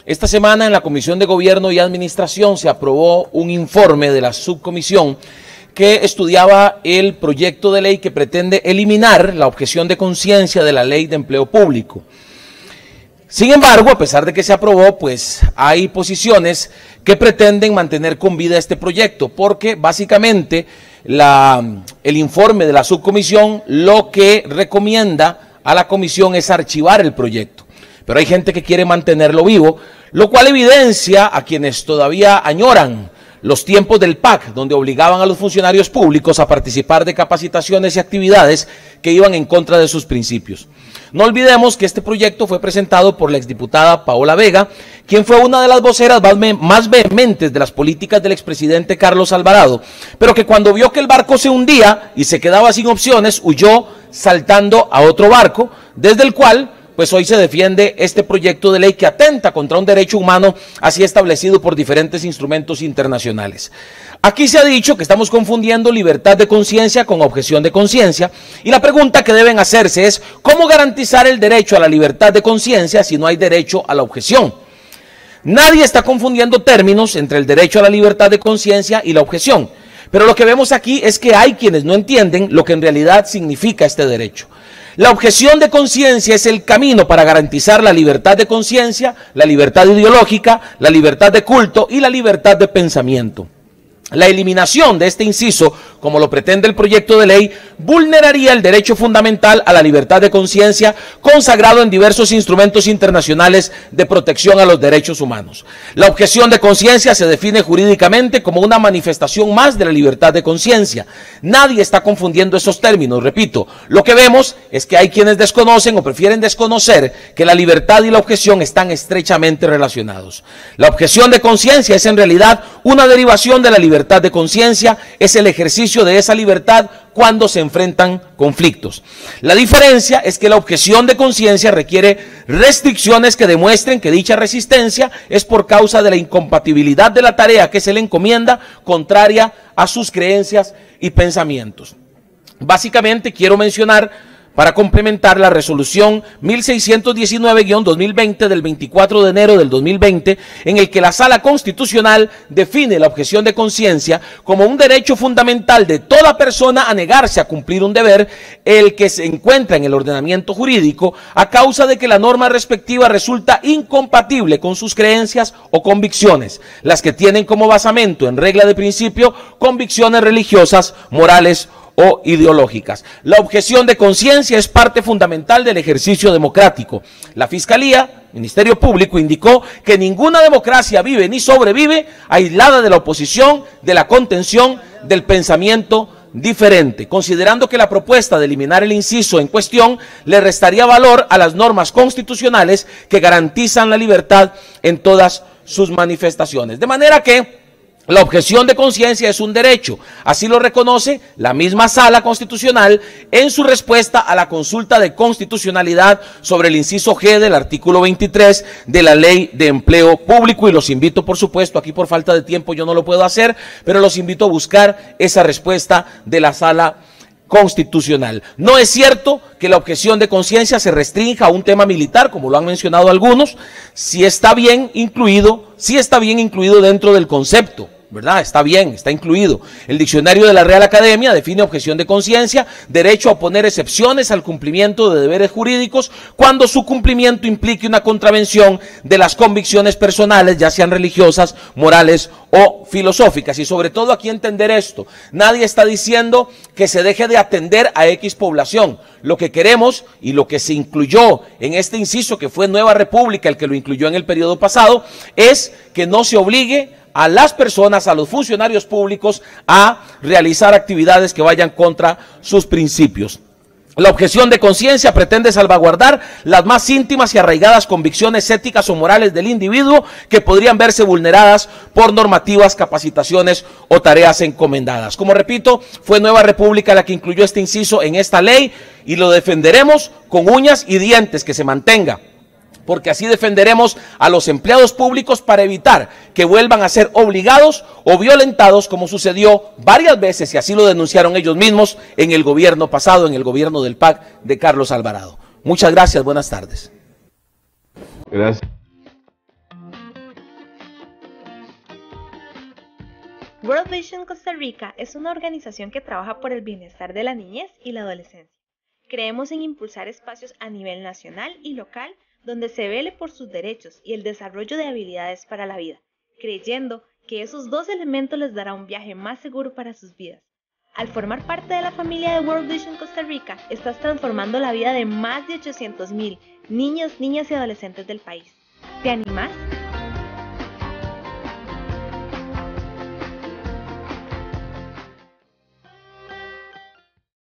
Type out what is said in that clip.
Esta semana en la Comisión de Gobierno y Administración se aprobó un informe de la subcomisión que estudiaba el proyecto de ley que pretende eliminar la objeción de conciencia de la Ley de Empleo Público. Sin embargo, a pesar de que se aprobó, pues hay posiciones que pretenden mantener con vida este proyecto, porque básicamente el informe de la subcomisión lo que recomienda a la comisión es archivar el proyecto. Pero hay gente que quiere mantenerlo vivo, lo cual evidencia a quienes todavía añoran los tiempos del PAC, donde obligaban a los funcionarios públicos a participar de capacitaciones y actividades que iban en contra de sus principios. No olvidemos que este proyecto fue presentado por la exdiputada Paola Vega, quien fue una de las voceras más vehementes de las políticas del expresidente Carlos Alvarado, pero que cuando vio que el barco se hundía y se quedaba sin opciones, huyó saltando a otro barco, desde el cual pues hoy se defiende este proyecto de ley que atenta contra un derecho humano así establecido por diferentes instrumentos internacionales. Aquí se ha dicho que estamos confundiendo libertad de conciencia con objeción de conciencia, y la pregunta que deben hacerse es ¿cómo garantizar el derecho a la libertad de conciencia si no hay derecho a la objeción? Nadie está confundiendo términos entre el derecho a la libertad de conciencia y la objeción, pero lo que vemos aquí es que hay quienes no entienden lo que en realidad significa este derecho. La objeción de conciencia es el camino para garantizar la libertad de conciencia, la libertad ideológica, la libertad de culto y la libertad de pensamiento. La eliminación de este inciso, como lo pretende el proyecto de ley, vulneraría el derecho fundamental a la libertad de conciencia consagrado en diversos instrumentos internacionales de protección a los derechos humanos. La objeción de conciencia se define jurídicamente como una manifestación más de la libertad de conciencia. Nadie está confundiendo esos términos, repito. Lo que vemos es que hay quienes desconocen o prefieren desconocer que la libertad y la objeción están estrechamente relacionados. La objeción de conciencia es en realidad una derivación de la libertad de conciencia, es el ejercicio de esa libertad cuando se enfrentan conflictos. La diferencia es que la objeción de conciencia requiere restricciones que demuestren que dicha resistencia es por causa de la incompatibilidad de la tarea que se le encomienda, contraria a sus creencias y pensamientos. Básicamente quiero mencionar, para complementar, la resolución 1619-2020 del 24 de enero del 2020, en el que la Sala Constitucional define la objeción de conciencia como un derecho fundamental de toda persona a negarse a cumplir un deber, el que se encuentra en el ordenamiento jurídico a causa de que la norma respectiva resulta incompatible con sus creencias o convicciones, las que tienen como basamento en regla de principio convicciones religiosas, morales o ideológicas. La objeción de conciencia es parte fundamental del ejercicio democrático. La Fiscalía, Ministerio Público, indicó que ninguna democracia vive ni sobrevive aislada de la oposición, de la contención, del pensamiento diferente, considerando que la propuesta de eliminar el inciso en cuestión le restaría valor a las normas constitucionales que garantizan la libertad en todas sus manifestaciones. De manera que la objeción de conciencia es un derecho, así lo reconoce la misma Sala Constitucional en su respuesta a la consulta de constitucionalidad sobre el inciso G del artículo 23 de la Ley de Empleo Público, y los invito, por supuesto, aquí por falta de tiempo yo no lo puedo hacer, pero los invito a buscar esa respuesta de la Sala Constitucional. No es cierto que la objeción de conciencia se restrinja a un tema militar, como lo han mencionado algunos. Sí está bien incluido dentro del concepto, ¿verdad? Está bien, está incluido. El diccionario de la Real Academia define objeción de conciencia: derecho a oponer excepciones al cumplimiento de deberes jurídicos cuando su cumplimiento implique una contravención de las convicciones personales, ya sean religiosas, morales o filosóficas. Y sobre todo aquí entender esto: nadie está diciendo que se deje de atender a X población. Lo que queremos, y lo que se incluyó en este inciso, que fue Nueva República el que lo incluyó en el periodo pasado, es que no se obligue a las personas, a los funcionarios públicos, a realizar actividades que vayan contra sus principios. La objeción de conciencia pretende salvaguardar las más íntimas y arraigadas convicciones éticas o morales del individuo que podrían verse vulneradas por normativas, capacitaciones o tareas encomendadas. Como repito, fue Nueva República la que incluyó este inciso en esta ley, y lo defenderemos con uñas y dientes, que se mantenga, porque así defenderemos a los empleados públicos para evitar que vuelvan a ser obligados o violentados, como sucedió varias veces, y así lo denunciaron ellos mismos en el gobierno pasado, en el gobierno del PAC de Carlos Alvarado. Muchas gracias, buenas tardes. Gracias. World Vision Costa Rica es una organización que trabaja por el bienestar de la niñez y la adolescencia. Creemos en impulsar espacios a nivel nacional y local donde se vele por sus derechos y el desarrollo de habilidades para la vida, creyendo que esos dos elementos les dará un viaje más seguro para sus vidas. Al formar parte de la familia de World Vision Costa Rica, estás transformando la vida de más de 800,000 niños, niñas y adolescentes del país. ¿Te animás?